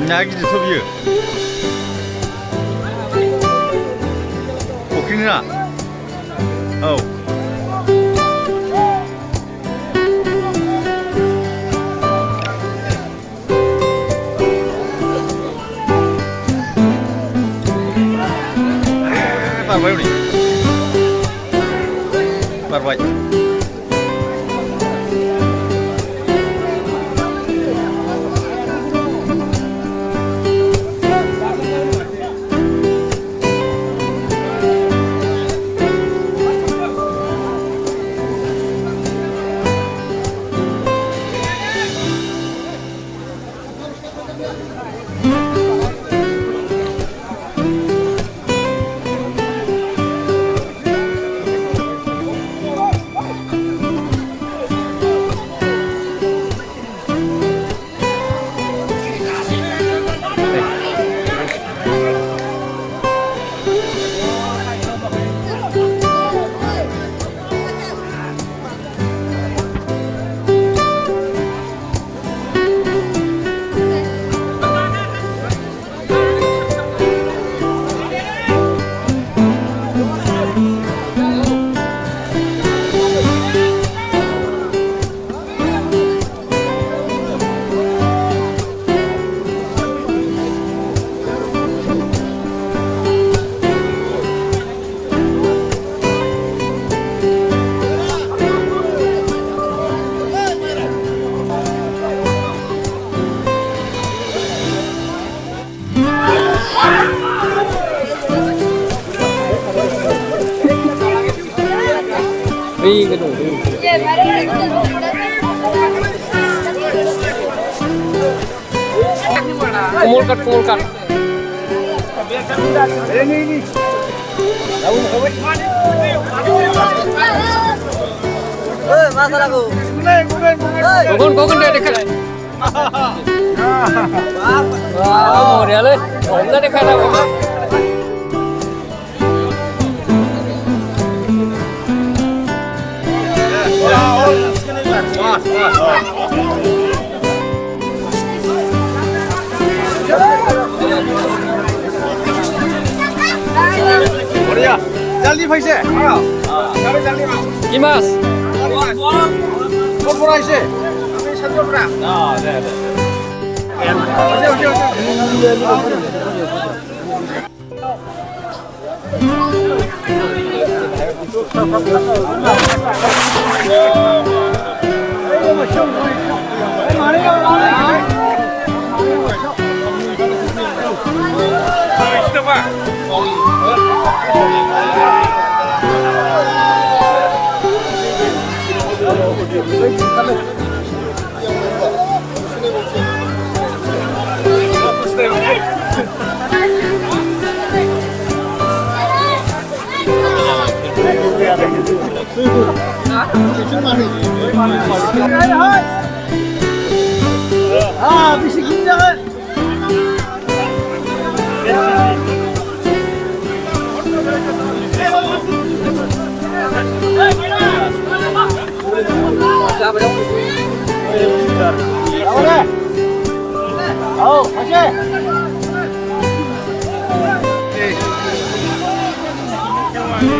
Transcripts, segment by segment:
ना गिदिरथ' बियो फुख्रिनि ना औ बारबाय हनै बारबाय cái đồ kumul kat kogon dia dekat mau dia le enggak dekat apa बढ़िया जल्दी पैसे जल्दी Dimas कौन बड़ा इसे अभी सत्तर बड़ा दे bisikin jangan.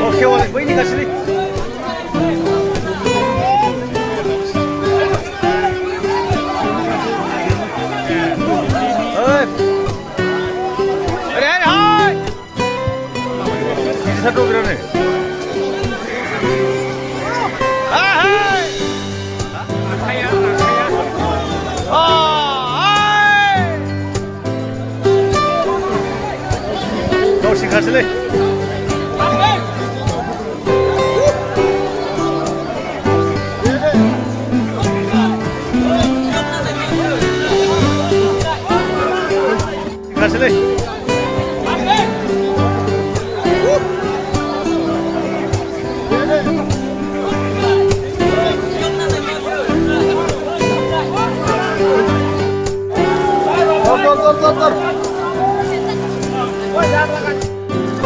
Oke, boleh. Ini kasih nih. Satu berapa nih? Kau sih kasih nih. Kasih nih.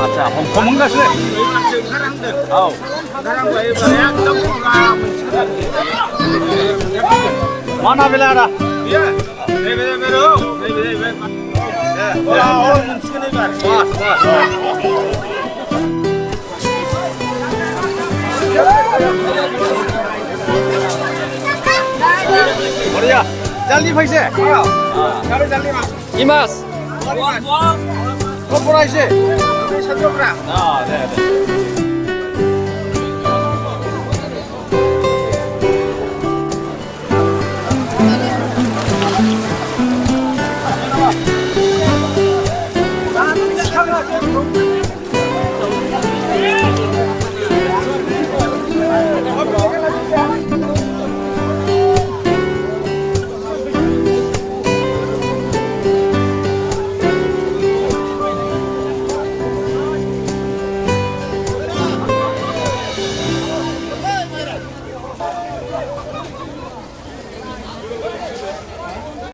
Acha, Hongkong kasih. Oh. Mana bila ada? Iya. बढिया जल्दी पैसे गाडी जल्दी मा 이마스. 거 보라이세 아, 네, 네.